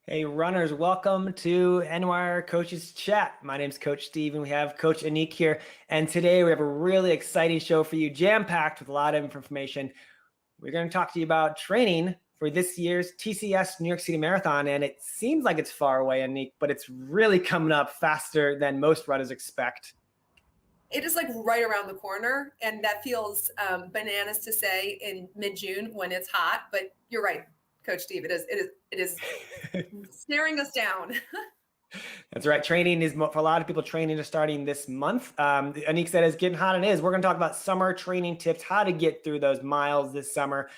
Hey runners, welcome to NYRR Coaches Chat. My name's Coach Steve and we have Coach Annick here. And today we have a really exciting show for you, jam-packed with a lot of information. We're going to talk to you about training for this year's TCS New York City Marathon. And it seems like it's far away, Annick, but it's really coming up faster than most runners expect. It is like right around the corner, and that feels bananas to say in mid-June when it's hot. But you're right, Coach Steve. It is staring us down. That's right. Training is, for a lot of people, training is starting this month. Annick said it's getting hot and it is. We're going to talk about summer training tips, how to get through those miles this summer,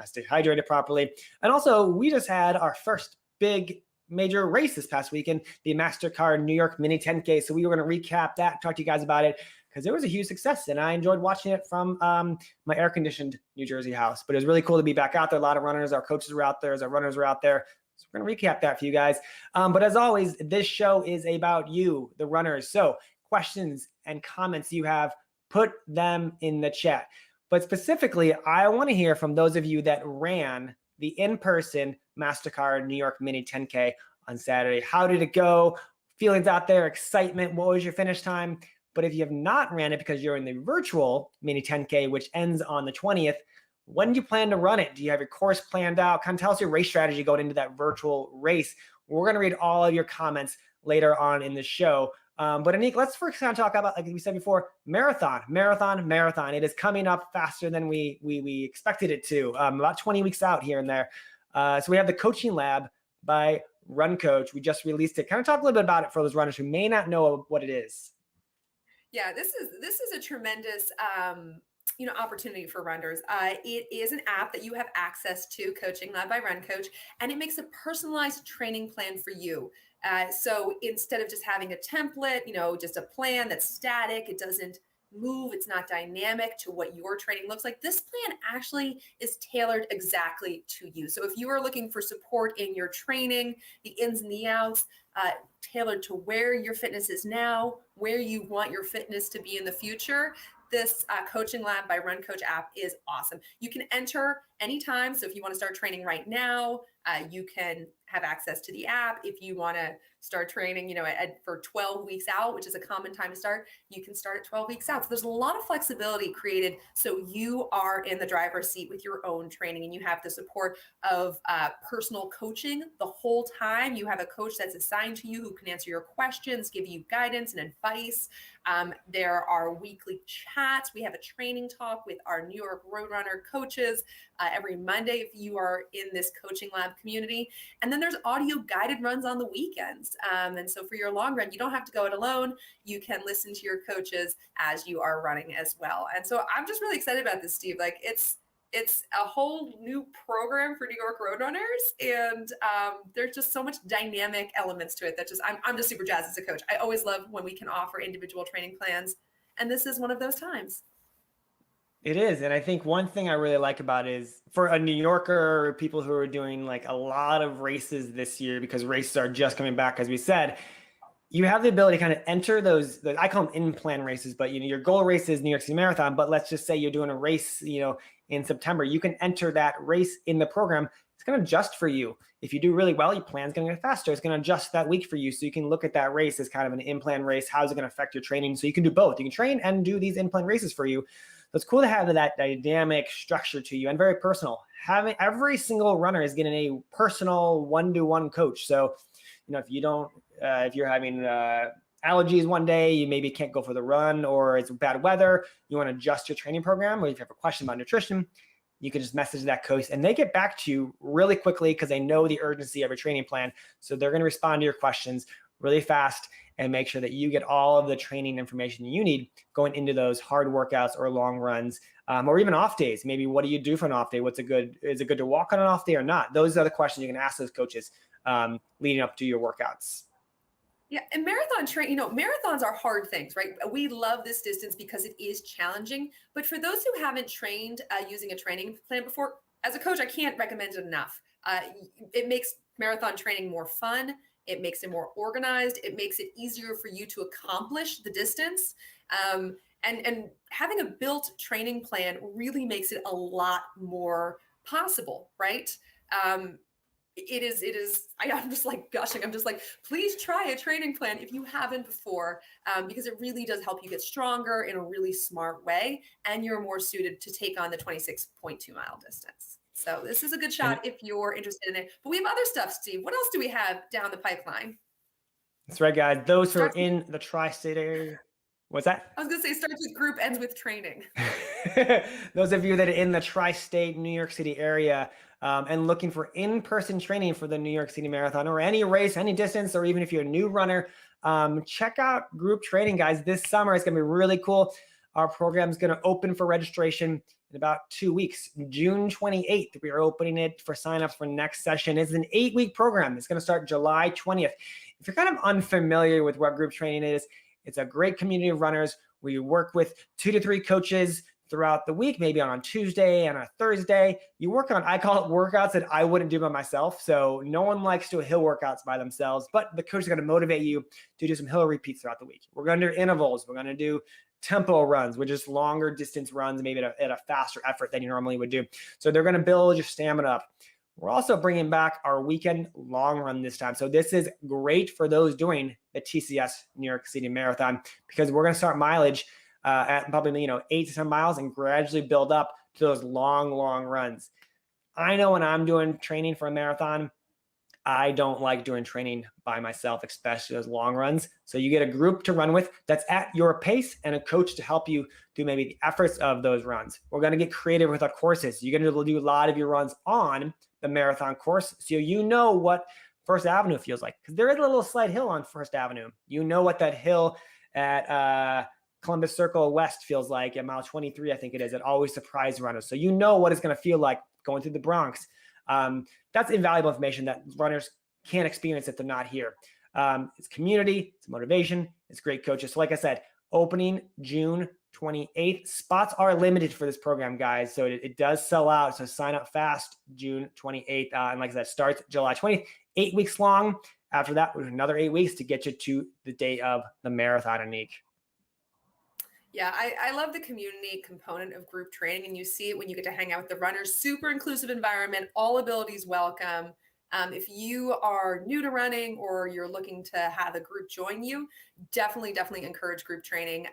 stay hydrated properly. And also, we just had our first big major race this past weekend, the Mastercard New York Mini 10K. So we were going to recap that, talk to you guys about it, because it was a huge success. And I enjoyed watching it from my air-conditioned New Jersey house. But it was really cool to be back out there. A lot of runners, our coaches were out there, our runners were out there. So we're going to recap that for you guys. But as always, this show is about you, the runners. So questions and comments you have, put them in the chat. But specifically, I want to hear from those of you that ran the in-person Mastercard New York Mini 10K on Saturday. How did it go? Feelings out there, excitement. What was your finish time? But if you have not ran it because you're in the virtual Mini 10K, which ends on the 20th, when do you plan to run it? Do you have your course planned out? Kind of tell us your race strategy going into that virtual race. We're going to read all of your comments later on in the show. But Annick, let's first kind of talk about, like we said before, marathon. It is coming up faster than we expected it to, about 20 weeks out here and there. So we have the coaching lab by Run Coach. We just released it. Kind of talk a little bit about it for those runners who may not know what it is. Yeah, this is a tremendous opportunity for runners. It is an app that you have access to, Coaching Lab by Run Coach, and it makes a personalized training plan for you. So instead of just having a template, just a plan that's static, it doesn't move, it's not dynamic to what your training looks like. This plan actually is tailored exactly to you. So if you are looking for support in your training, the ins and the outs, tailored to where your fitness is now, where you want your fitness to be in the future, this Coaching Lab by Run Coach app is awesome. You can enter anytime. So if you want to start training right now, you can have access to the app. If you want to start training, for 12 weeks out, which is a common time to start, you can start at 12 weeks out. So there's a lot of flexibility created so you are in the driver's seat with your own training, and you have the support of personal coaching the whole time. You have a coach that's assigned to you who can answer your questions, give you guidance and advice. There are weekly chats. We have a training talk with our New York Roadrunner coaches every Monday if you are in this Coaching Lab community. And then there's audio guided runs on the weekends. And so for your long run, you don't have to go it alone. You can listen to your coaches as you are running as well. And so I'm just really excited about this, Steve. Like it's a whole new program for New York Roadrunners, and there's just so much dynamic elements to it that I'm just super jazzed as a coach. I always love when we can offer individual training plans, and this is one of those times. It is. And I think one thing I really like about it is for a New Yorker or people who are doing like a lot of races this year, because races are just coming back, as we said, you have the ability to kind of enter those, I call them in-plan races, but your goal race is New York City Marathon. But let's just say you're doing a race, in September, you can enter that race in the program. It's going to adjust for you. If you do really well, your plan's going to get faster. It's going to adjust that week for you. So you can look at that race as kind of an in-plan race. How's it going to affect your training? So you can do both. You can train and do these in-plan races for you. So it's cool to have that dynamic structure to you and very personal. Having every single runner is getting a personal one-to-one coach. So, if you don't, if you're having allergies one day, you maybe can't go for the run, or it's bad weather, you want to adjust your training program, or if you have a question about nutrition, you can just message that coach and they get back to you really quickly because they know the urgency of your training plan. So they're going to respond to your questions really fast and make sure that you get all of the training information you need going into those hard workouts or long runs, or even off days. Maybe what do you do for an off day? Is it good to walk on an off day or not? Those are the questions you can ask those coaches leading up to your workouts. Yeah, and marathon training, marathons are hard things, right? We love this distance because it is challenging. But for those who haven't trained using a training plan before, as a coach, I can't recommend it enough. It makes marathon training more fun. It makes it more organized. It makes it easier for you to accomplish the distance. And having a built training plan really makes it a lot more possible, right? I'm just like gushing. I'm just like, please try a training plan if you haven't before, because it really does help you get stronger in a really smart way. And you're more suited to take on the 26.2 mile distance. So this is a good shot if you're interested in it. But we have other stuff, Steve. What else do we have down the pipeline? That's right, guys. Those who are in the tri-state area. What's that? I was going to say starts with group, ends with training. Those of you that are in the tri-state New York City area and looking for in-person training for the New York City Marathon or any race, any distance, or even if you're a new runner, check out group training, guys. This summer is going to be really cool. Our program is going to open for registration in about 2 weeks. June 28th, we are opening it for signups for next session. It's an 8-week program. It's going to start July 20th. If you're kind of unfamiliar with what group training is, it's a great community of runners where you work with 2 to 3 coaches throughout the week, maybe on a Tuesday and a Thursday. You work on, I call it workouts that I wouldn't do by myself. So no one likes to do hill workouts by themselves, but the coach is going to motivate you to do some hill repeats throughout the week. We're going to do intervals. We're going to do tempo runs, which is longer distance runs, maybe at a faster effort than you normally would do. So they're going to build your stamina up. We're also bringing back our weekend long run this time. So this is great for those doing the TCS New York City Marathon, because we're going to start mileage at probably 8 to 10 miles and gradually build up to those long runs. I know when I'm doing training for a marathon, I don't like doing training by myself, especially those long runs. So you get a group to run with that's at your pace and a coach to help you do maybe the efforts of those runs. We're going to get creative with our courses. You're going to do a lot of your runs on the marathon course, so you know what First Avenue feels like, because there is a little slight hill on First Avenue. You know what that hill at Columbus Circle West feels like at mile 23, I think it is. It always surprises runners. So you know what it's going to feel like going through the Bronx. That's invaluable information that runners can't experience if they're not here. It's community, it's motivation, it's great coaches. So like I said, opening June 28th. Spots are limited for this program, guys. So it does sell out. So sign up fast, June 28th. And like I said, starts July 20th, 8 weeks long. After that, another 8 weeks to get you to the day of the marathon, Annick. Yeah, I love the community component of group training, and you see it when you get to hang out with the runners. Super inclusive environment, all abilities welcome. If you are new to running or you're looking to have a group join you, definitely encourage group training.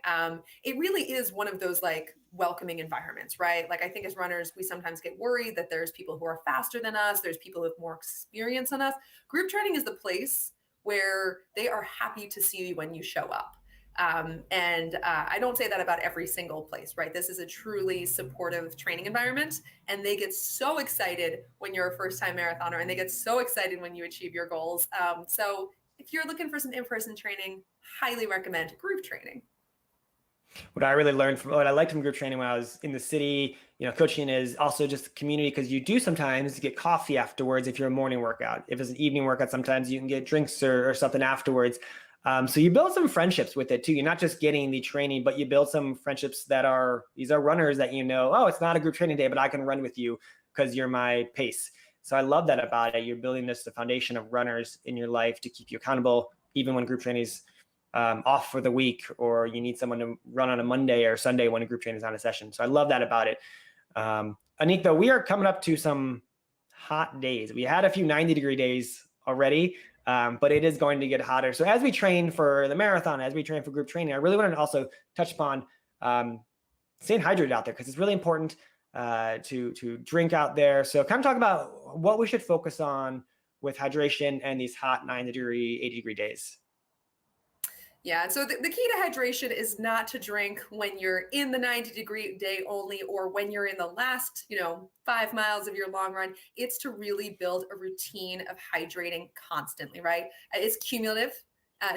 It really is one of those like welcoming environments, right? Like I think as runners, we sometimes get worried that there's people who are faster than us. There's people with more experience than us. Group training is the place where they are happy to see you when you show up. I don't say that about every single place, right? This is a truly supportive training environment, and they get so excited when you're a first-time marathoner, and they get so excited when you achieve your goals. So if you're looking for some in-person training, highly recommend group training. What I really learned from what I liked from group training when I was in the city, coaching is also just community, because you do sometimes get coffee afterwards if you're a morning workout. If it's an evening workout, sometimes you can get drinks or something afterwards. So you build some friendships with it too. You're not just getting the training, but you build some friendships these are runners that oh, it's not a group training day, but I can run with you because you're my pace. So I love that about it. You're building the foundation of runners in your life to keep you accountable, even when group training is off for the week, or you need someone to run on a Monday or Sunday when a group training is on a session. So I love that about it. Annick, though, we are coming up to some hot days. We had a few 90-degree days already. But it is going to get hotter. So as we train for the marathon, as we train for group training, I really want to also touch upon staying hydrated out there, because it's really important to drink out there. So kind of talk about what we should focus on with hydration and these hot 90-degree, 80-degree days. Yeah, so the key to hydration is not to drink when you're in the 90-degree day only, or when you're in the last, 5 miles of your long run. It's to really build a routine of hydrating constantly, right? It's cumulative,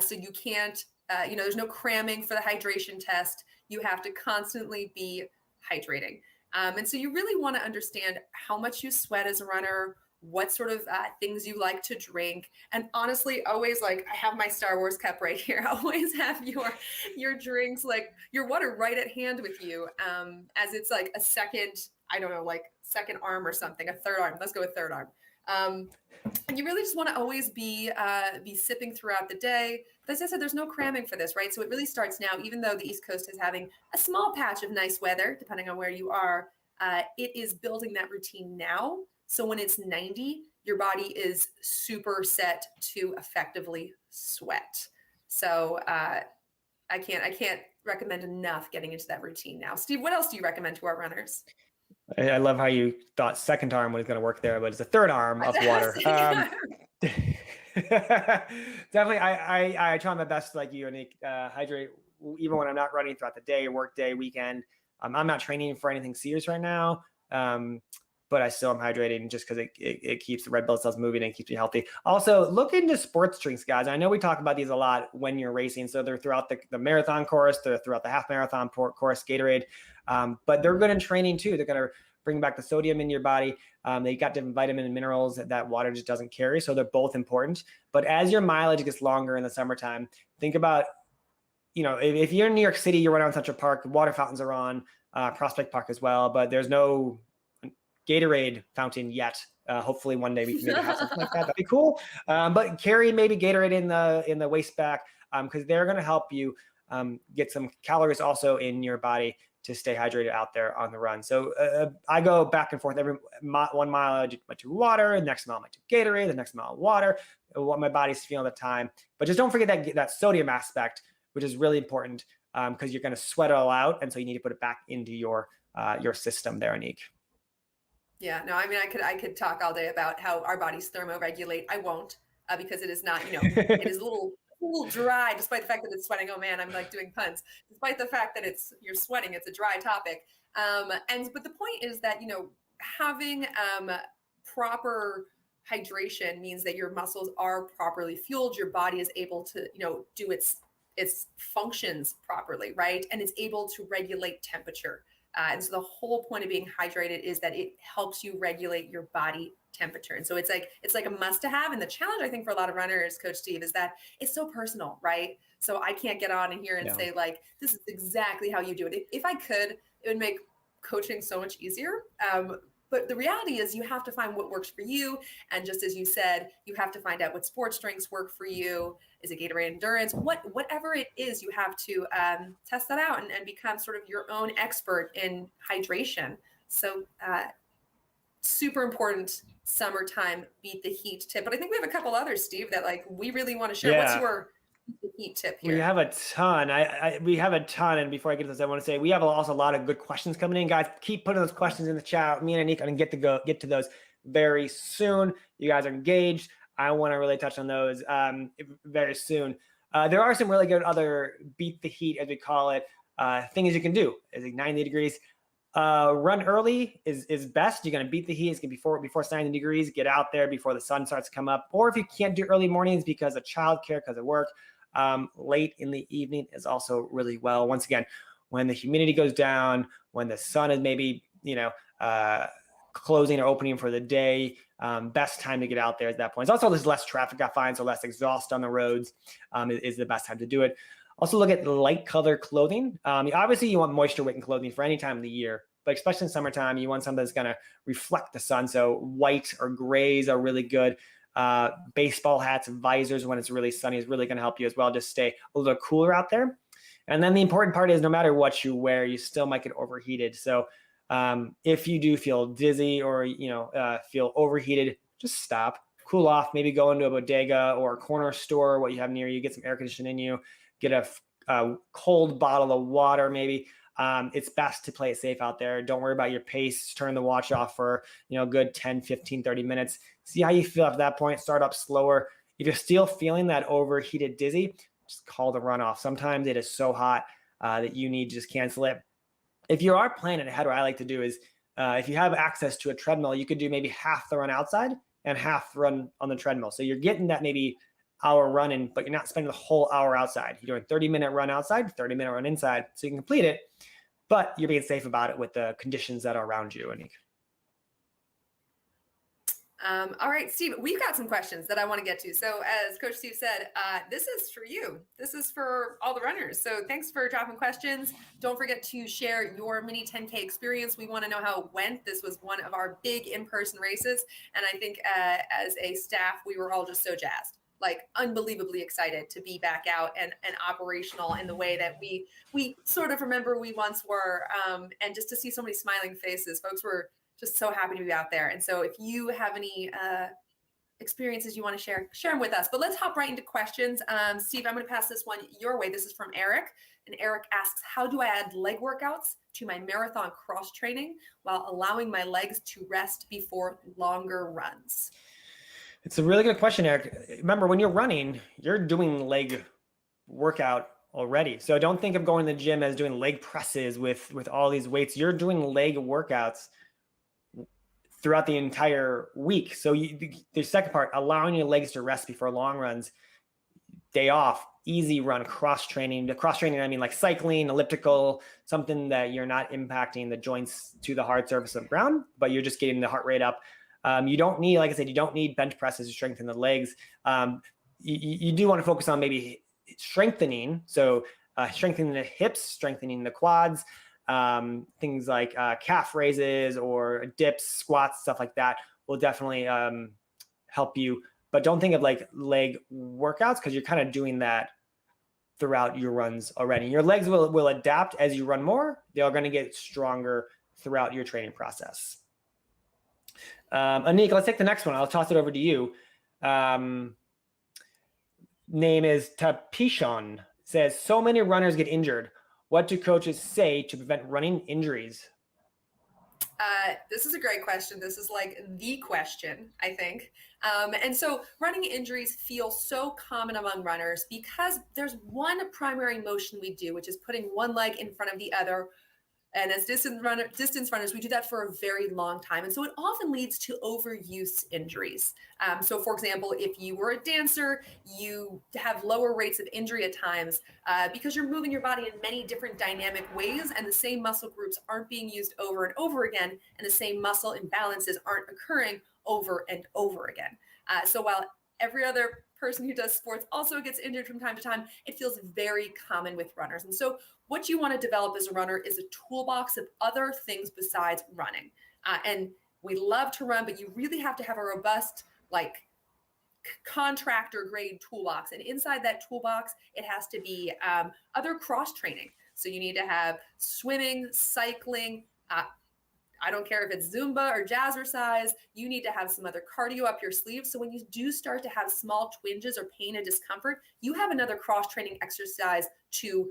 so you can't, there's no cramming for the hydration test. You have to constantly be hydrating. And so you really want to understand how much you sweat as a runner, what sort of things you like to drink. And honestly, always, like, I have my Star Wars cup right here. Always have your drinks, like your water, right at hand with you, as it's like a second, I don't know, like second arm or something, a third arm. Let's go with third arm. And you really just want to always be sipping throughout the day. But as I said, there's no cramming for this, right? So it really starts now, even though the East Coast is having a small patch of nice weather, depending on where you are, it is building that routine now. So when it's 90, your body is super set to effectively sweat. So I can't recommend enough getting into that routine now. Steve, what else do you recommend to our runners? I love how you thought second arm was going to work there, but it's a third arm of water. Definitely, I try my best, like you, Annick, hydrate even when I'm not running throughout the day, work day, weekend. I'm not training for anything serious right now, but I still am hydrating just because it keeps the red blood cells moving and keeps you healthy. Also, look into sports drinks, guys. I know we talk about these a lot when you're racing. So they're throughout the marathon course, they're throughout the half marathon course, Gatorade, but they're good in training too. They're going to bring back the sodium in your body. They got different vitamin and minerals that water just doesn't carry. So they're both important. But as your mileage gets longer in the summertime, think about, if you're in New York City, you're right on Central Park, water fountains are on, Prospect Park as well, but there's no Gatorade fountain yet. Hopefully one day we can maybe have something like that. That'd be cool. But carry maybe Gatorade in the waist back, because they're going to help you get some calories also in your body to stay hydrated out there on the run. So I go back and forth every 1 mile. I do water, the next mile I might do Gatorade, the next mile water, what my body's feeling at the time. But just don't forget that sodium aspect, which is really important, because you're going to sweat it all out, and so you need to put it back into your system there, Annick. Yeah, no, I mean, I could talk all day about how our bodies thermoregulate. I won't, because it is not, it is a little dry, despite the fact that it's sweating. Oh man, I'm like doing puns. Despite the fact that you're sweating, it's a dry topic. But the point is that, having proper hydration means that your muscles are properly fueled. Your body is able to, do its functions properly, right? And it's able to regulate temperature. And so the whole point of being hydrated is that it helps you regulate your body temperature. And so it's like a must to have. And the challenge, I think, for a lot of runners, Coach Steve, is that it's so personal, right? So I can't get on in here and say, like, this is exactly how you do it. If I could, it would make coaching so much easier. But the reality is you have to find what works for you. And just as you said, you have to find out what sports drinks work for you. Is it Gatorade Endurance? Whatever it is, you have to test that out and become sort of your own expert in hydration. So super important summertime beat the heat tip. But I think we have a couple others, Steve, that we really want to share. What's your heat tip here? We have a ton. We have a ton. And before I get to this, I want to say we have also a lot of good questions coming in, guys. Keep putting those questions in the chat. Me and Annick are going to get to those very soon. You guys are engaged. I want to really touch on those very soon. There are some really good other beat the heat, as we call it, things you can do. It's like 90 degrees. Run early is best. You're going to beat the heat. It's going to be before it's 90 degrees. Get out there before the sun starts to come up. Or if you can't do early mornings because of childcare, because of work, late in the evening is also really well. Once again, when the humidity goes down, when the sun is maybe, closing or opening for the day, best time to get out there at that point. It's also, there's less traffic, I find, so less exhaust on the roads is the best time to do it. Also look at light color clothing. Obviously you want moisture wicking clothing for any time of the year, but especially in summertime, you want something that's going to reflect the sun. So white or grays are really good. Baseball hats and visors when it's really sunny is really going to help you as well. Just stay a little cooler out there. And then the important part is no matter what you wear, you still might get overheated. So if you do feel dizzy or, feel overheated, just stop, cool off, maybe go into a bodega or a corner store, what you have near you, get some air conditioning in you, get a cold bottle of water, maybe. It's best to play it safe out there. Don't worry about your pace. Turn the watch off for, good 10, 15, 30 minutes. See how you feel at that point. Start up slower. If you're still feeling that overheated dizzy, just call the run off. Sometimes it is so hot that you need to just cancel it. If you are planning ahead, what I like to do is if you have access to a treadmill, you could do maybe half the run outside and half the run on the treadmill. So you're getting that maybe hour running, but you're not spending the whole hour outside. You're doing 30-minute run outside, 30-minute run inside, so you can complete it, but you're being safe about it with the conditions that are around you, Annick. All right, Steve, we've got some questions that I want to get to. So as Coach Steve said, this is for you. This is for all the runners. So thanks for dropping questions. Don't forget to share your mini 10K experience. We want to know how it went. This was one of our big in-person races. And I think as a staff, we were all just so jazzed, like unbelievably excited to be back out and operational in the way that we sort of remember we once were. And just to see so many smiling faces, folks were just so happy to be out there. And so if you have any experiences you want to share them with us. But let's hop right into questions. Steve, I'm going to pass this one your way. This is from Eric. And Eric asks, how do I add leg workouts to my marathon cross training while allowing my legs to rest before longer runs? It's a really good question, Eric. Remember, when you're running, you're doing leg workout already. So don't think of going to the gym as doing leg presses with all these weights. You're doing leg workouts throughout the entire week. So the second part, allowing your legs to rest before long runs, day off, easy run, cross training. The cross training, I mean like cycling, elliptical, something that you're not impacting the joints to the hard surface of the ground, but you're just getting the heart rate up. You don't need, like I said, you don't need bench presses to strengthen the legs. You do want to focus on maybe strengthening. So strengthening the hips, strengthening the quads, things like calf raises or dips, squats, stuff like that will definitely help you. But don't think of like leg workouts because you're kind of doing that throughout your runs already. Your legs will adapt as you run more. They're going to get stronger throughout your training process. Annick, let's take the next one. I'll toss it over to you. Name is Tapishon. Says, so many runners get injured. What do coaches say to prevent running injuries? This is a great question. This is like the question, I think. And so running injuries feel so common among runners because there's one primary motion we do, which is putting one leg in front of the other. And as distance runners, we do that for a very long time. And so it often leads to overuse injuries. So for example, if you were a dancer, you have lower rates of injury at times because you're moving your body in many different dynamic ways and the same muscle groups aren't being used over and over again, and the same muscle imbalances aren't occurring over and over again. So while every other person who does sports also gets injured from time to time, it feels very common with runners. And so what you want to develop as a runner is a toolbox of other things besides running. And we love to run, but you really have to have a robust, like contractor grade toolbox. And inside that toolbox, it has to be other cross training. So you need to have swimming, cycling, I don't care if it's Zumba or jazzercise, you need to have some other cardio up your sleeve. So when you do start to have small twinges or pain and discomfort, you have another cross-training exercise to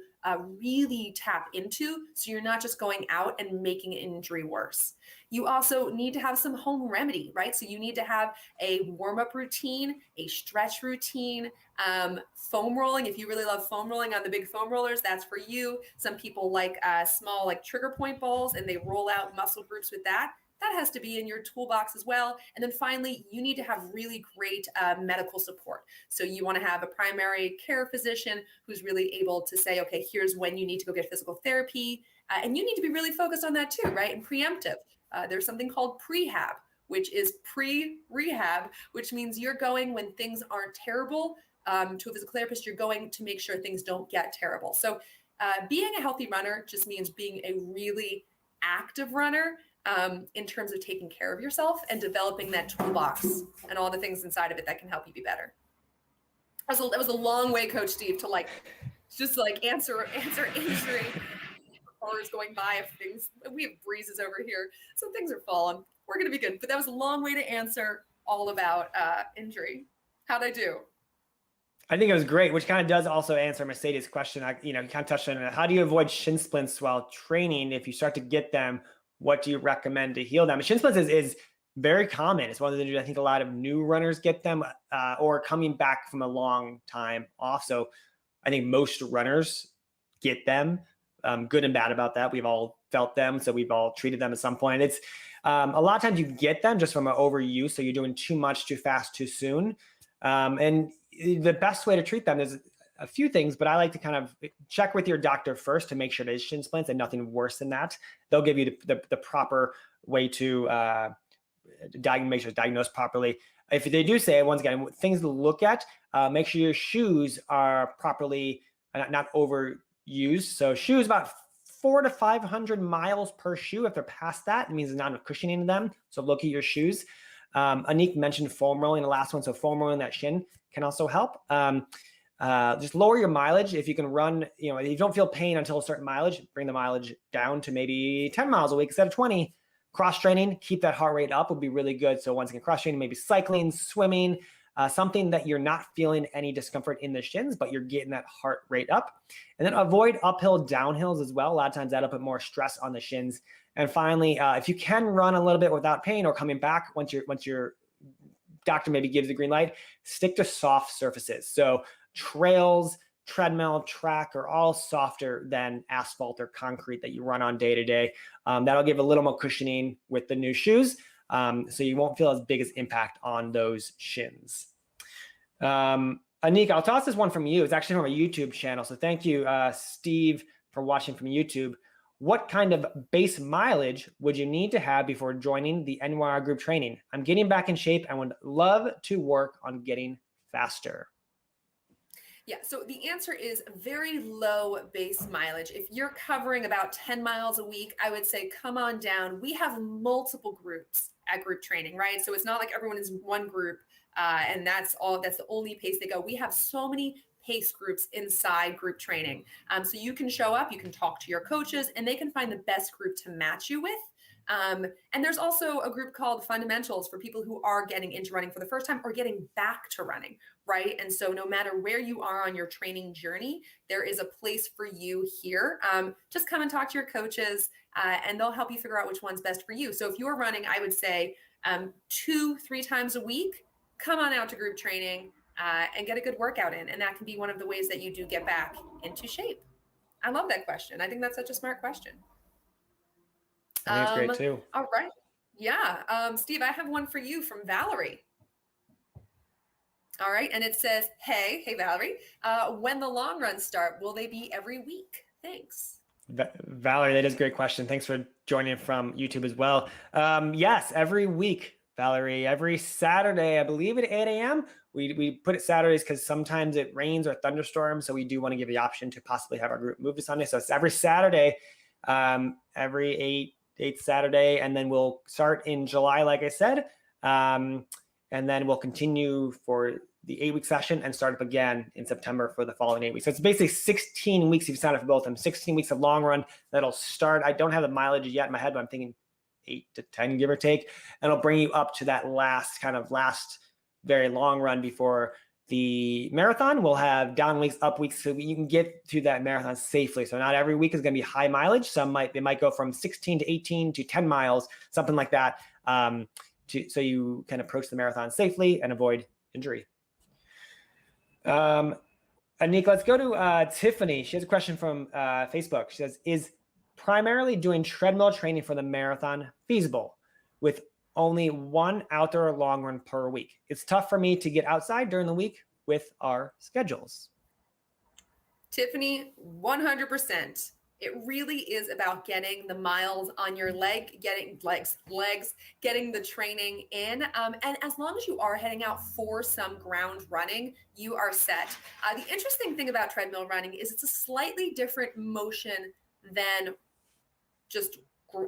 really tap into. So you're not just going out and making an injury worse. You also need to have some home remedy, right? So you need to have a warm-up routine, a stretch routine, foam rolling. If you really love foam rolling on the big foam rollers, that's for you. Some people like small like trigger point balls and they roll out muscle groups with that. That has to be in your toolbox as well. And then finally, you need to have really great medical support. So you want to have a primary care physician who's really able to say, okay, here's when you need to go get physical therapy. And you need to be really focused on that too, right? And preemptive. There's something called Prehab, which is pre-rehab, which means you're going when things aren't terrible. To a physical therapist, you're going to make sure things don't get terrible. So being a healthy runner just means being a really active runner in terms of taking care of yourself and developing that toolbox and all the things inside of it that can help you be better. That was a long way, Coach Steve, to answer injury. Cars going by, if things, we have breezes over here, so things are falling. We're going to be good. But that was a long way to answer all about injury. How'd I do? I think it was great, which kind of does also answer Mercedes' question. You kind of touched on it. How do you avoid shin splints while training? If you start to get them, what do you recommend to heal them? Shin splints is very common. It's one of the injuries I think a lot of new runners get them or coming back from a long time off. So I think most runners get them. Good and bad about that. We've all felt them. So we've all treated them at some point. It's a lot of times you get them just from an overuse. So you're doing too much, too fast, too soon. And the best way to treat them is a few things, but I like to kind of check with your doctor first to make sure it is shin splints and nothing worse than that. They'll give you the proper way to make sure it's diagnosed properly. If they do say, once again, things to look at, make sure your shoes are properly not overused. So shoes about 400 to 500 miles per shoe. If they're past that, it means there's not enough cushioning in them. So look at your shoes. Annick mentioned foam rolling, the last one. So foam rolling that shin can also help. Just lower your mileage. If you can run, if you don't feel pain until a certain mileage, bring the mileage down to maybe 10 miles a week instead of 20. Cross training, keep that heart rate up would be really good. So once again, cross training, maybe cycling, swimming, something that you're not feeling any discomfort in the shins, but you're getting that heart rate up. And then avoid uphill downhills as well. A lot of times that'll put more stress on the shins. And finally, if you can run a little bit without pain or coming back once your doctor maybe gives the green light, stick to soft surfaces. So trails, treadmill, track are all softer than asphalt or concrete that you run on day to day. That'll give a little more cushioning with the new shoes. So you won't feel as big as impact on those shins. Annick, I'll toss this one from you. It's actually from a YouTube channel. So thank you, Steve, for watching from YouTube. What kind of base mileage would you need to have before joining the NYR group training? I'm getting back in shape and would love to work on getting faster. Yeah, so the answer is very low base mileage. If you're covering about 10 miles a week, I would say come on down. We have multiple groups at group training, right? So it's not like everyone is one group and that's the only pace they go. We have so many pace groups inside group training. So you can show up, you can talk to your coaches, and they can find the best group to match you with. And there's also a group called Fundamentals for people who are getting into running for the first time or getting back to running, right? And so no matter where you are on your training journey, there is a place for you here. Just come and talk to your coaches and they'll help you figure out which one's best for you. So if you're running, I would say 2-3 times a week, come on out to group training and get a good workout in. And that can be one of the ways that you do get back into shape. I love that question. I think that's such a smart question. I think it's great too. All right. Yeah. Steve, I have one for you from Valerie. All right. And it says, hey, Valerie, when the long runs start, will they be every week? Thanks. Valerie, that is a great question. Thanks for joining from YouTube as well. Yes, every week, Valerie, every Saturday, I believe at 8 a.m. We put it Saturdays because sometimes it rains or thunderstorms. So we do want to give the option to possibly have our group move to Sunday. So it's every Saturday, every 8th Saturday, and then we'll start in July, like I said, and then we'll continue for the 8-week session and start up again in September for the following 8 weeks. So it's basically 16 weeks if you sign up for both of them, 16 weeks of long run that'll start. I don't have the mileage yet in my head, but I'm thinking 8 to 10, give or take, and it'll bring you up to that last very long run before the marathon. We'll have down weeks, up weeks, so you can get to that marathon safely. So not every week is going to be high mileage. They might go from 16 to 18 to 10 miles, something like that, so you can approach the marathon safely and avoid injury. Annick, let's go to Tiffany. She has a question from Facebook. She says, is primarily doing treadmill training for the marathon feasible with only one outdoor long run per week? It's tough for me to get outside during the week with our schedules. Tiffany, 100%. It really is about getting the miles on your getting the training in. And as long as you are heading out for some ground running, you are set. The interesting thing about treadmill running is it's a slightly different motion than just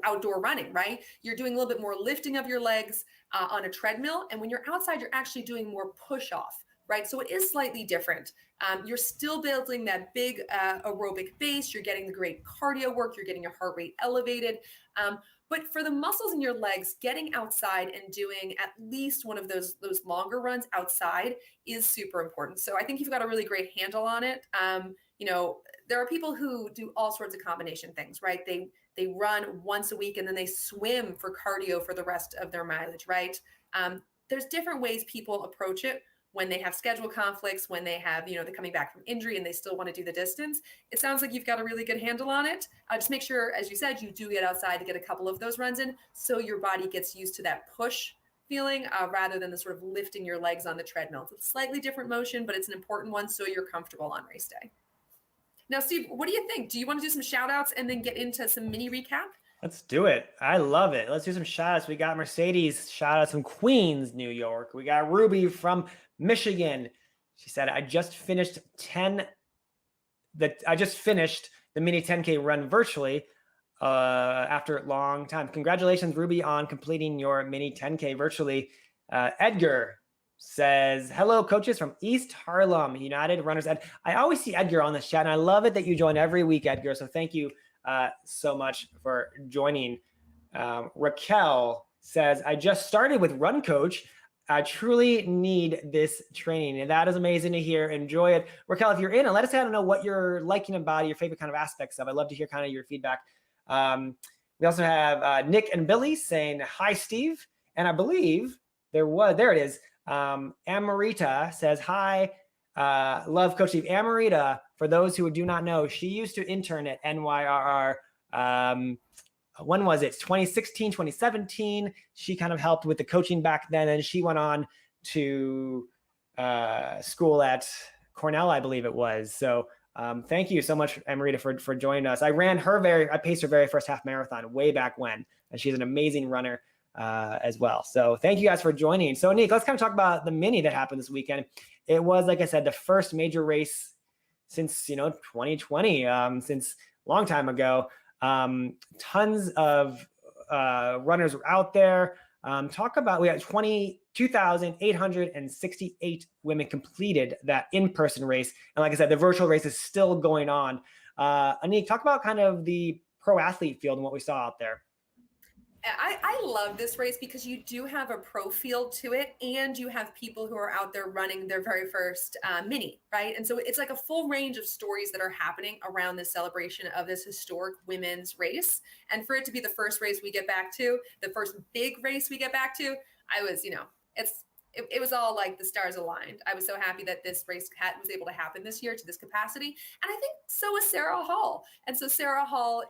outdoor running, right? You're doing a little bit more lifting of your legs on a treadmill. And when you're outside, you're actually doing more push off, right? So it is slightly different. You're still building that big aerobic base. You're getting the great cardio work. You're getting your heart rate elevated. But for the muscles in your legs, getting outside and doing at least one of those longer runs outside is super important. So I think you've got a really great handle on it. There are people who do all sorts of combination things, right? They run once a week and then they swim for cardio for the rest of their mileage, right? There's different ways people approach it when they have schedule conflicts, when they have, they're coming back from injury and they still want to do the distance. It sounds like you've got a really good handle on it. Just make sure, as you said, you do get outside to get a couple of those runs in so your body gets used to that push feeling rather than the sort of lifting your legs on the treadmill. It's a slightly different motion, but it's an important one so you're comfortable on race day. Now, Steve, what do you think? Do you want to do some shout outs and then get into some mini recap? Let's do it. I love it. Let's do some shout outs. We got Mercedes shout outs from Queens, New York. We got Ruby from Michigan. She said, I just finished the mini 10K run virtually after a long time. Congratulations, Ruby, on completing your mini 10K virtually. Edgar says, hello, coaches from East Harlem, United Runners. And I always see Edgar on this chat, and I love it that you join every week, Edgar. So thank you so much for joining. Raquel says, I just started with Run Coach. I truly need this training. And that is amazing to hear. Enjoy it. Raquel, if you're in it, let us know what you're liking about it, your favorite kind of aspects of it. I'd love to hear kind of your feedback. We also have Nick and Billy saying, hi, Steve. And I believe there it is. Amarita says, hi, love Coach Steve. Amarita, for those who do not know, she used to intern at NYRR. When was it? 2016, 2017. She kind of helped with the coaching back then, and she went on to school at Cornell, I believe it was. So thank you so much, Amarita, for joining us. I paced her very first half marathon way back when, and she's an amazing runner as well. So thank you guys for joining. So Annick, let's kind of talk about the mini that happened this weekend. It was, like I said, the first major race since 2020, since a long time ago. Tons of runners were out there. We had 22,868 women completed that in-person race. And like I said, the virtual race is still going on. Annick, talk about kind of the pro athlete field and what we saw out there. I love this race because you do have a pro field to it, and you have people who are out there running their very first mini, right? And so it's like a full range of stories that are happening around this celebration of this historic women's race. And for it to be the first race we get back to, the first big race we get back to, I was, it was all like the stars aligned. I was so happy that this race was able to happen this year to this capacity. And I think so was Sarah Hall. And so Sarah Hall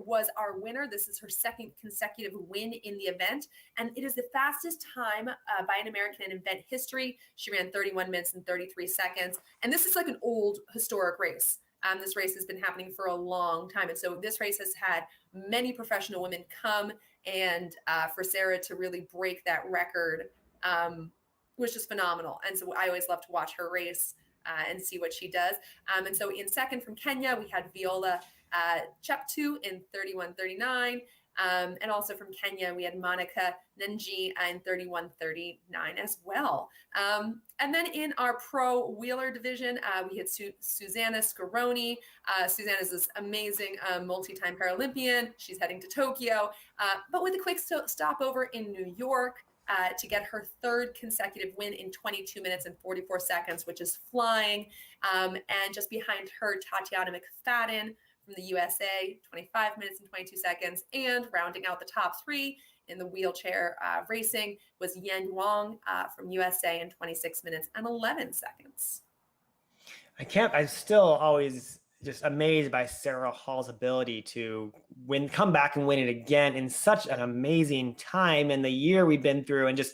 was our winner. This is her second consecutive win in the event. And it is the fastest time by an American in event history. She ran 31 minutes and 33 seconds. And this is like an old historic race. This race has been happening for a long time. And so this race has had many professional women come, and for Sarah to really break that record was just phenomenal. And so I always love to watch her race and see what she does. And so in second from Kenya, we had Viola Cheptu in 31:39. And also from Kenya, we had Monica Nenji in 31:39 as well. And then in our pro wheeler division, we had Susanna Scaroni. Susanna is this amazing multi-time Paralympian. She's heading to Tokyo, but with a quick stopover in New York to get her third consecutive win in 22 minutes and 44 seconds, which is flying. And just behind her, Tatiana Mcfadden from the USA, 25 minutes and 22 seconds. And rounding out the top three in the wheelchair racing was Yen Wang from USA in 26 minutes and 11 seconds. I'm still always just amazed by Sarah Hall's ability to come back and win it again in such an amazing time in the year we've been through, and just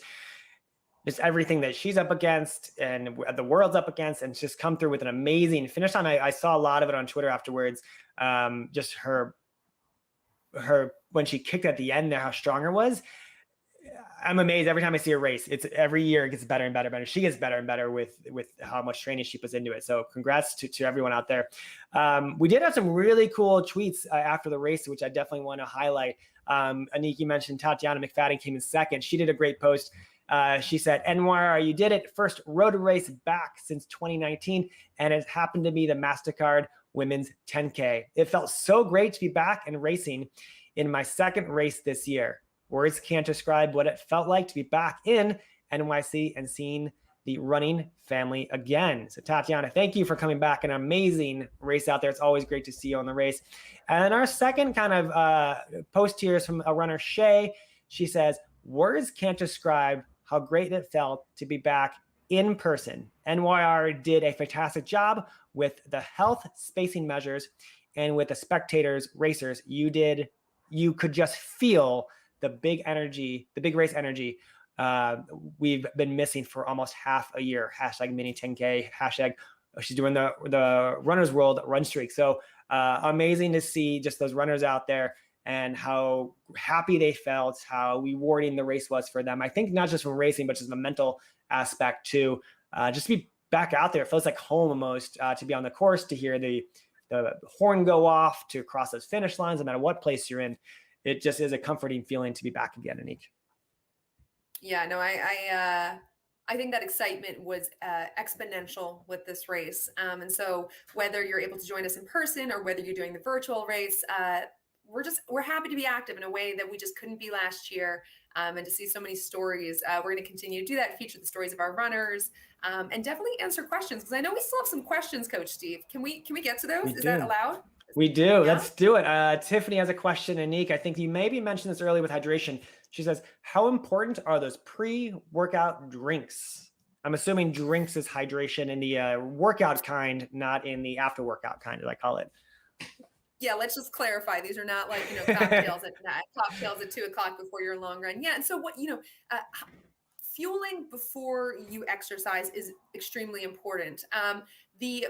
everything that she's up against and the world's up against, and just come through with an amazing finish time. I saw a lot of it on Twitter afterwards. Just her when she kicked at the end there, how strong it was. I'm amazed every time I see a race. It's every year it gets better and better and better. She gets better and better with how much training she puts into it. So congrats to everyone out there. We did have some really cool tweets after the race, which I definitely want to highlight. Annick, you mentioned Tatiana Mcfadden came in second. She did a great post. She said, NYRR, you did it. First road race back since 2019. And it happened to be the Mastercard Women's 10K. It felt so great to be back and racing in my second race this year. Words can't describe what it felt like to be back in NYC and seeing the running family again. So Tatiana, thank you for coming back. An amazing race out there. It's always great to see you on the race. And our second kind of post here is from a runner, Shay. She says, words can't describe how great it felt to be back in person. NYR did a fantastic job with the health spacing measures, and with the spectators, racers, you could just feel the big energy, the big race energy we've been missing for almost half a year. Hashtag mini 10K, hashtag she's doing the Runner's World run streak. So amazing to see just those runners out there and how happy they felt, how rewarding the race was for them. I think not just from racing, but just the mental aspect too. Just to be back out there, it feels like home almost, to be on the course, to hear the horn go off, to cross those finish lines, no matter what place you're in. It just is a comforting feeling to be back again, Annick. Yeah, no, I think that excitement was exponential with this race. And so whether you're able to join us in person or whether you're doing the virtual race, we're happy to be active in a way that we just couldn't be last year. And to see so many stories, we're going to continue to do that, feature the stories of our runners, and definitely answer questions, because I know we still have some questions, Coach Steve. Can we get to those? Is that allowed? We do. Yeah? Let's do it. Tiffany has a question, Annick. I think you maybe mentioned this earlier with hydration. She says, how important are those pre-workout drinks? I'm assuming drinks is hydration in the workout kind, not in the after workout kind, as I call it. Yeah, let's just clarify. These are not like, cocktails at 2 o'clock before your long run. Yeah. And so fueling before you exercise is extremely important. The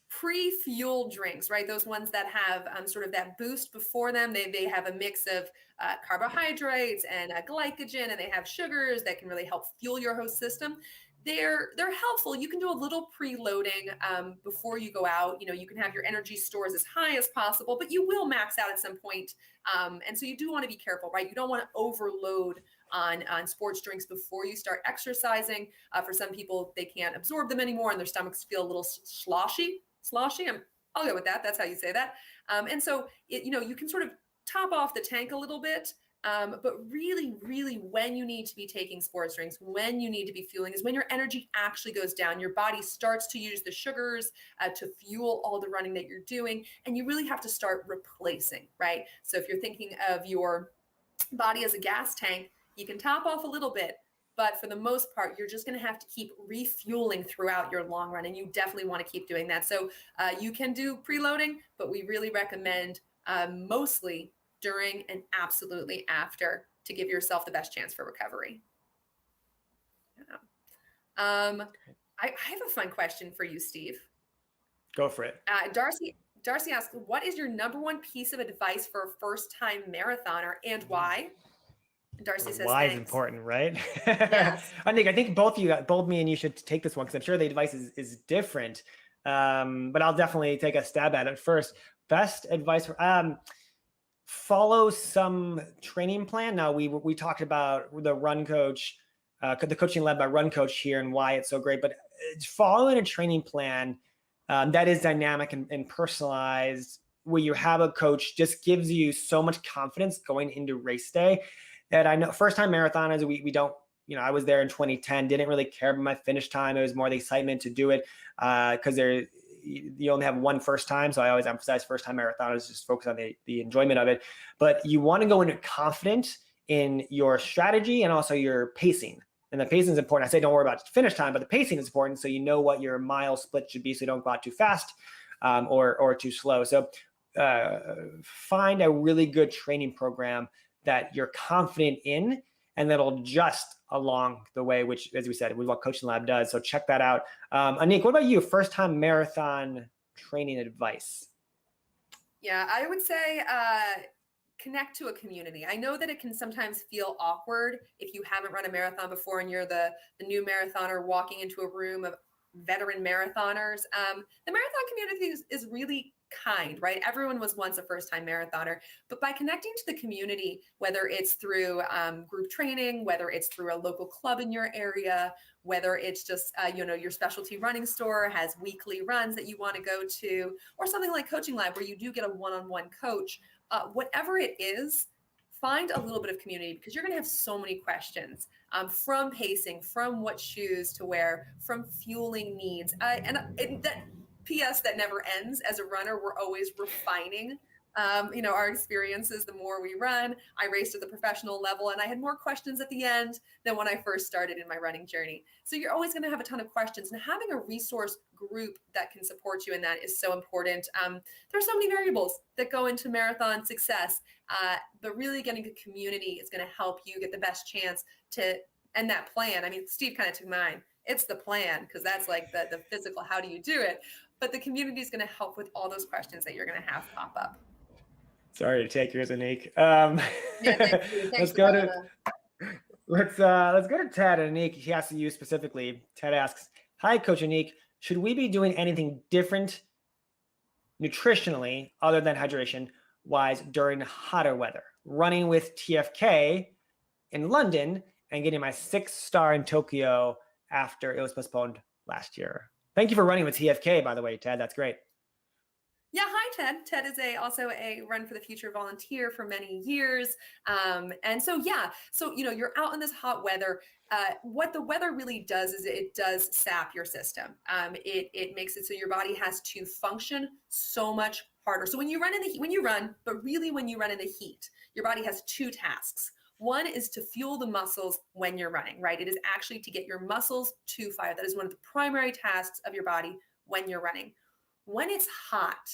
pre-fuel drinks, right? Those ones that have sort of that boost before them. They have a mix of carbohydrates and glycogen, and they have sugars that can really help fuel your host system. They're helpful. You can do a little preloading before you go out. You can have your energy stores as high as possible, but you will max out at some point. And so you do want to be careful, right? You don't want to overload on sports drinks before you start exercising. For some people, they can't absorb them anymore and their stomachs feel a little sloshy. I'll go with that. That's how you say that. And so, you can sort of top off the tank a little bit. But really, really, when you need to be taking sports drinks, when you need to be fueling, is when your energy actually goes down. Your body starts to use the sugars to fuel all the running that you're doing. And you really have to start replacing, right? So if you're thinking of your body as a gas tank, you can top off a little bit. But for the most part, you're just going to have to keep refueling throughout your long run. And you definitely want to keep doing that. So you can do preloading, but we really recommend mostly during and absolutely after to give yourself the best chance for recovery. Yeah. I have a fun question for you, Steve. Go for it. Darcy asks, what is your number one piece of advice for a first-time marathoner and why? Darcy says, why thanks. is important, right? Yes. I think both me and you should take this one, because I'm sure the advice is different. But I'll definitely take a stab at it first. Best advice for follow some training plan. Now we talked about the run coach, the coaching led by run coach here, and why it's so great. But following a training plan that is dynamic and personalized, where you have a coach, just gives you so much confidence going into race day. That I know first time marathoners, we don't, I was there in 2010, didn't really care about my finish time. It was more the excitement to do it because you only have one first time. So I always emphasize first time marathoners, just focus on the enjoyment of it. But you want to go into confident in your strategy and also your pacing. And the pacing is important. I say don't worry about finish time, but the pacing is important. So you know what your mile split should be, so you don't go out too fast or too slow. So find a really good training program that you're confident in, and that'll adjust along the way, which, as we said, is what Coaching Lab does. So check that out. Annick, what about you? First time marathon training advice? Yeah, I would say connect to a community. I know that it can sometimes feel awkward if you haven't run a marathon before and you're the new marathoner walking into a room of veteran marathoners. The marathon community is really kind, right? Everyone was once a first-time marathoner, but by connecting to the community, whether it's through group training, whether it's through a local club in your area, whether it's just, your specialty running store has weekly runs that you want to go to, or something like Coaching Lab where you do get a one-on-one coach, whatever it is, find a little bit of community, because you're going to have so many questions from pacing, from what shoes to wear, from fueling needs. And that PS that never ends. As a runner, we're always refining, our experiences. The more we run, I raced at the professional level, and I had more questions at the end than when I first started in my running journey. So you're always going to have a ton of questions, and having a resource group that can support you in that is so important. There's so many variables that go into marathon success, but really getting a community is going to help you get the best chance to end that plan. I mean, Steve kind of took mine. It's the plan, because that's like the physical, how do you do it? But the community is going to help with all those questions that you're going to have pop up. Sorry to take yours, Annick. Yeah, thank you. Let's go to Ted and Annick. He asks you specifically. Ted asks, "Hi, Coach Annick. Should we be doing anything different nutritionally other than hydration wise during hotter weather? Running with TFK in London and getting my 6th star in Tokyo after it was postponed last year." Thank you for running with TFK, by the way, Ted. That's great. Yeah, hi Ted. Ted is also a Run for the Future volunteer for many years, and so yeah, so you're out in this hot weather. What the weather really does is it does sap your system. It makes it so your body has to function so much harder. So when you run in the heat, but really when you run in the heat, your body has two tasks. One is to fuel the muscles when you're running, right? It is actually to get your muscles to fire. That is one of the primary tasks of your body when you're running. When it's hot,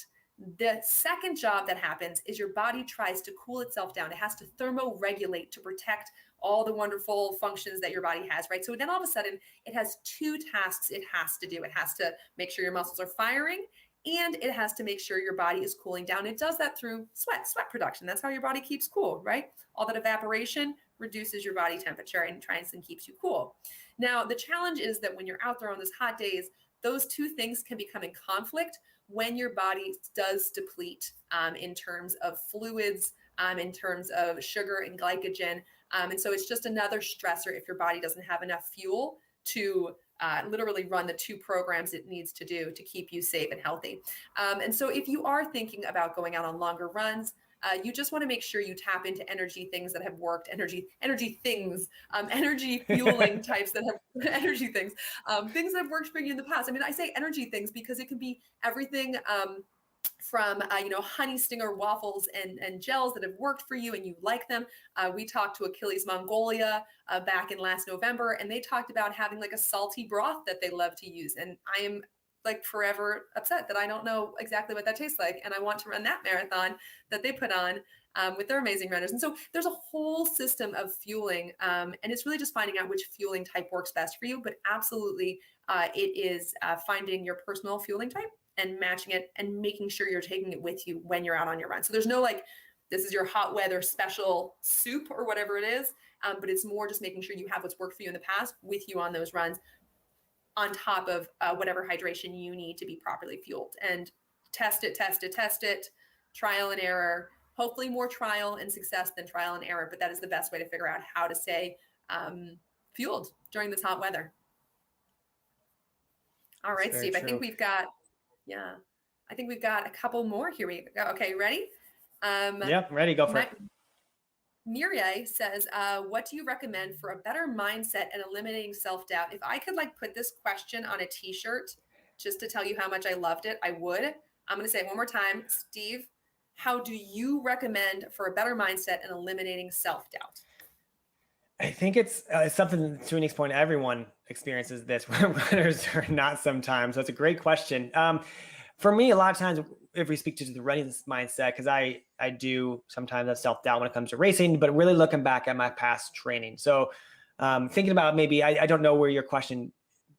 the second job that happens is your body tries to cool itself down. It has to thermoregulate to protect all the wonderful functions that your body has, right? So then all of a sudden, it has two tasks it has to do. It has to make sure your muscles are firing, and it has to make sure your body is cooling down. It does that through sweat production. That's how your body keeps cool, right? All that evaporation reduces your body temperature and tries and keeps you cool. Now, the challenge is that when you're out there on those hot days, those two things can become in conflict when your body does deplete in terms of fluids, in terms of sugar and glycogen. And so it's just another stressor if your body doesn't have enough fuel to literally run the two programs it needs to do to keep you safe and healthy. And so if you are thinking about going out on longer runs, you just want to make sure you tap into energy things that have worked, energy things, energy fueling types that have energy things, things that have worked for you in the past. I mean, I say energy things because it can be everything from honey stinger waffles and gels that have worked for you and you like them. We talked to Achilles Mongolia back in last November, and they talked about having like a salty broth that they love to use. And I am like forever upset that I don't know exactly what that tastes like. And I want to run that marathon that they put on with their amazing runners. And so there's a whole system of fueling. And it's really just finding out which fueling type works best for you. But absolutely, it is finding your personal fueling type and matching it and making sure you're taking it with you when you're out on your run. So there's no like, this is your hot weather special soup or whatever it is. But it's more just making sure you have what's worked for you in the past with you on those runs, on top of whatever hydration you need to be properly fueled. And test it, trial and error, hopefully more trial and success than trial and error, but that is the best way to figure out how to stay fueled during this hot weather. All right, Steve, true. I think we've got a couple more. Here we go. Okay, ready? Yep, ready, go for it. Mireille says, what do you recommend for a better mindset and eliminating self-doubt? If I could like put this question on a t-shirt just to tell you how much I loved it, I would. I'm going to say it one more time. Steve, how do you recommend for a better mindset and eliminating self-doubt? I think it's something, to Annick's point, everyone experiences this, runners are not sometimes. So it's a great question. For me, a lot of times, if we speak to the readiness mindset, because I do sometimes have self-doubt when it comes to racing, but really looking back at my past training. So thinking about maybe, I don't know where your question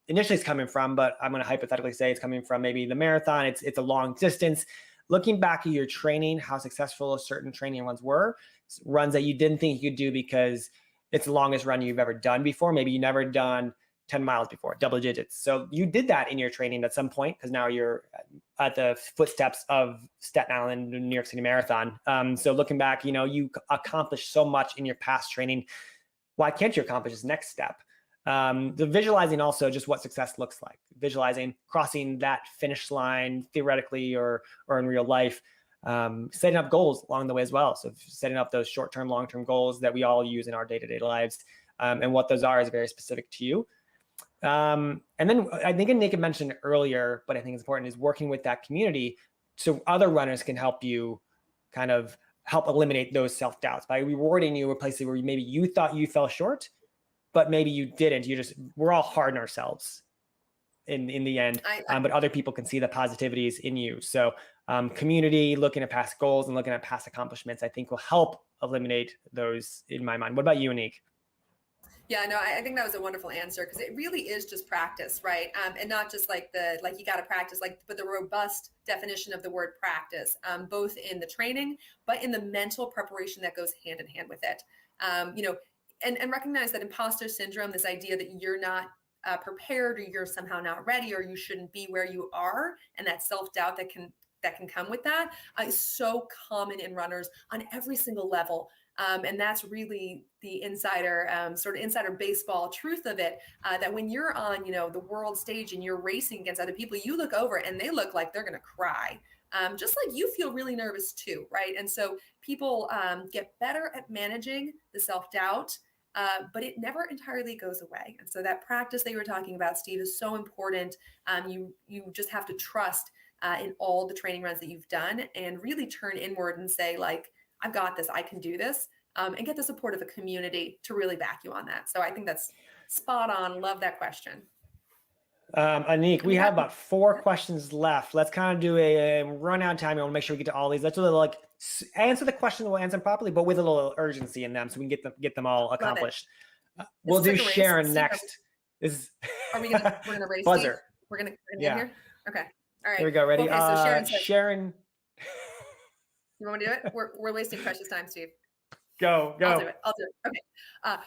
initially is coming from, but I'm going to hypothetically say it's coming from maybe the marathon. It's a long distance. Looking back at your training, how successful certain training runs were, runs that you didn't think you could do because it's the longest run you've ever done before. Maybe you never done 10 miles before, double digits. So you did that in your training at some point because now you're at the footsteps of Staten Island, New York City Marathon. So looking back, you accomplished so much in your past training. Why can't you accomplish this next step? The visualizing also just what success looks like, visualizing crossing that finish line theoretically or in real life, setting up goals along the way as well. So setting up those short-term, long-term goals that we all use in our day-to-day lives, and what those are is very specific to you. And then I think Annick had mentioned earlier, but I think it's important, is working with that community so other runners can help you kind of help eliminate those self-doubts by rewarding you a place where maybe you thought you fell short, but maybe you didn't. We're all hard on ourselves in the end, but other people can see the positivities in you. So community, looking at past goals and looking at past accomplishments, I think will help eliminate those in my mind. What about you, Annick? Yeah, no, I think that was a wonderful answer because it really is just practice, right? And not just like you got to practice, but the robust definition of the word practice, both in the training, but in the mental preparation that goes hand in hand with it. And recognize that imposter syndrome, this idea that you're not prepared or you're somehow not ready or you shouldn't be where you are, and that self-doubt that can come with that is so common in runners on every single level. And that's really the insider baseball truth of it, that when you're on, the world stage and you're racing against other people, you look over and they look like they're going to cry. just like you feel really nervous too, right? And so people get better at managing the self-doubt, but it never entirely goes away. And so that practice that you were talking about, Steve, is so important. You just have to trust in all the training runs that you've done and really turn inward and say, like, I've got this, I can do this, and get the support of a community to really back you on that. So I think that's spot on. Love that question. Annick, we have about 4 questions left. Let's kind of do a run out time. I want to make sure we get to all these. Let's do a little, like, answer the question, we'll answer them properly, but with a little urgency in them so we can get them all accomplished. We'll do Sharon next. Are we gonna race buzzer? Steve? We're gonna in here? Okay. All right. Here we go. Ready? Okay, so Sharon. You want me to do it? We're wasting precious time, Steve. Go. I'll do it. Okay.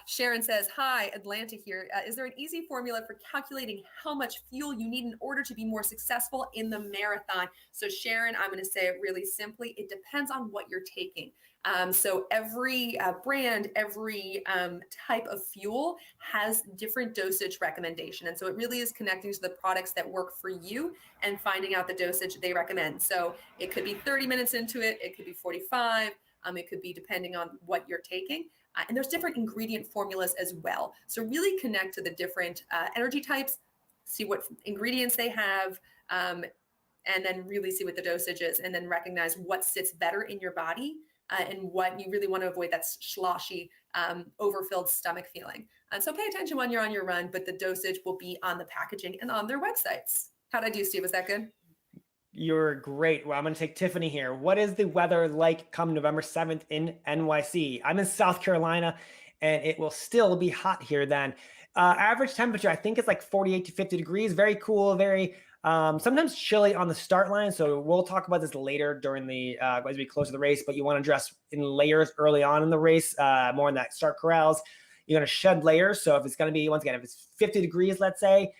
Sharon says, hi, Atlanta here. Is there an easy formula for calculating how much fuel you need in order to be more successful in the marathon? So Sharon, I'm going to say it really simply. It depends on what you're taking. So every brand, every type of fuel has different dosage recommendation. And so it really is connecting to the products that work for you and finding out the dosage they recommend. So it could be 30 minutes into it. It could be 45. It could be depending on what you're taking. And there's different ingredient formulas as well. So really connect to the different energy types, see what ingredients they have, and then really see what the dosage is, and then recognize what sits better in your body and what you really want to avoid, that sloshy, overfilled stomach feeling. And so pay attention when you're on your run, but the dosage will be on the packaging and on their websites. How'd I do, Steve? Was that good? You're great. Well, I'm going to take Tiffany here. What is the weather like come November 7th in NYC? I'm in South Carolina, and it will still be hot here then. Average temperature, I think it's like 48 to 50 degrees. Very cool, very sometimes chilly on the start line. So we'll talk about this later during the as we close to the race, but you want to dress in layers early on in the race, more in that start corrals. You're going to shed layers. So if it's going to be, once again, if it's 50 degrees, let's say,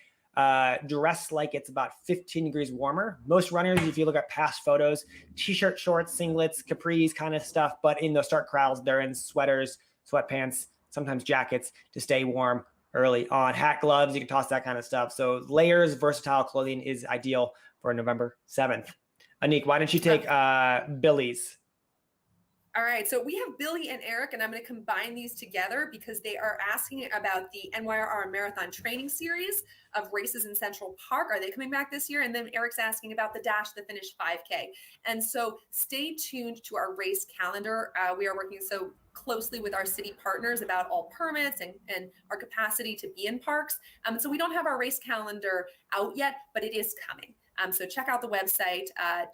dress like it's about 15 degrees warmer. Most runners, if you look at past photos, t-shirt, shorts, singlets, capris kind of stuff, but in those start corrals, they're in sweaters, sweatpants, sometimes jackets to stay warm early on. Hat, gloves, you can toss that kind of stuff. So layers, versatile clothing is ideal for November 7th. Annick, why don't you take Billy's? All right, so we have Billy and Eric, and I'm going to combine these together because they are asking about the NYRR Marathon Training Series of races in Central Park. Are they coming back this year? And then Eric's asking about the Dash the Finish 5K. And so stay tuned to our race calendar. We are working so closely with our city partners about all permits and our capacity to be in parks. So we don't have our race calendar out yet, but it is coming. So check out the website,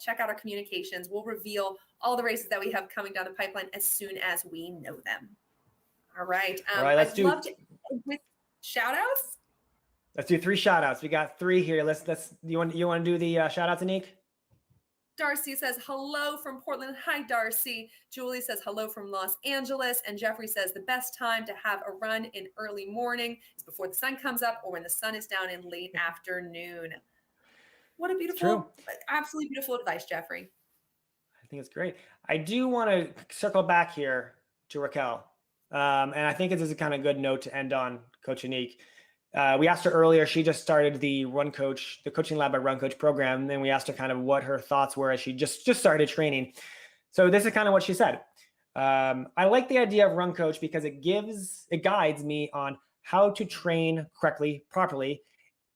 check out our communications. We'll reveal all the races that we have coming down the pipeline as soon as we know them. All right. Let's do with shout outs. Let's do 3 shout outs. We got 3 here. You want to do the shout outs, Annick? Darcy says hello from Portland. Hi, Darcy. Julie says hello from Los Angeles. And Jeffrey says the best time to have a run in early morning is before the sun comes up or when the sun is down in late afternoon. What a beautiful, absolutely beautiful advice, Jeffrey. I think it's great. I do want to circle back here to Raquel. And I think this is a kind of good note to end on, Coach Annick. We asked her earlier, she just started the Coaching Lab by Run Coach program. And then we asked her kind of what her thoughts were as she just started training. So this is kind of what she said. I like the idea of Run Coach because it guides me on how to train correctly, properly,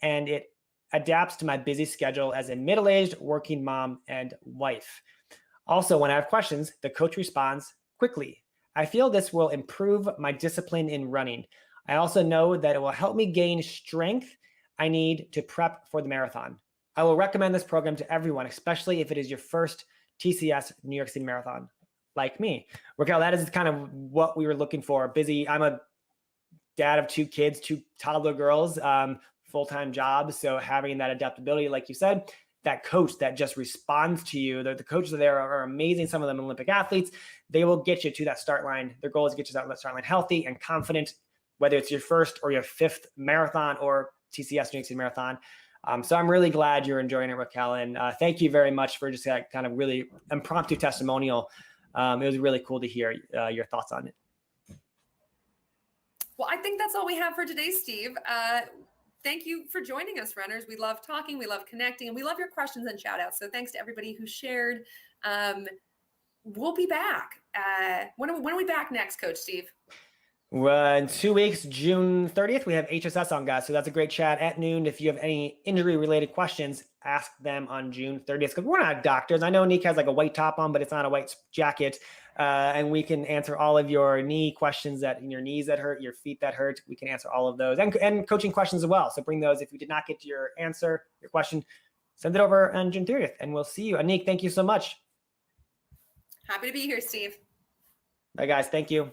and it adapts to my busy schedule as a middle-aged working mom and wife. Also, when I have questions, the coach responds quickly. I feel this will improve my discipline in running. I also know that it will help me gain strength I need to prep for the marathon. I will recommend this program to everyone, especially if it is your first TCS New York City Marathon, like me. Raquel, that is kind of what we were looking for. Busy. I'm a dad of 2 kids, 2 toddler girls, full-time job. So having that adaptability, like you said, that coach that just responds to you, the coaches there are amazing. Some of them Olympic athletes, they will get you to that start line. Their goal is to get you to that start line healthy and confident, whether it's your first or your 5th marathon or TCS New York City Marathon. So I'm really glad you're enjoying it, Raquel. And thank you very much for just that kind of really impromptu testimonial. It was really cool to hear your thoughts on it. Well, I think that's all we have for today, Steve. thank you for joining us, runners. We love talking, we love connecting, and we love your questions and shout outs. So thanks to everybody who shared. We'll be back. When are we back next, Coach Steve? In 2 weeks, June 30th, we have HSS on, guys. So that's a great chat at noon. If you have any injury-related questions, ask them on June 30th, because we're not doctors. I know Annick has like a white top on, but it's not a white jacket. And we can answer all of your knee questions, that your knees that hurt, your feet that hurt. We can answer all of those, and coaching questions as well. So bring those. If you did not get to your answer, your question, send it over on June 30th, and we'll see you. Annick, thank you so much. Happy to be here, Steve. Bye, guys. Thank you.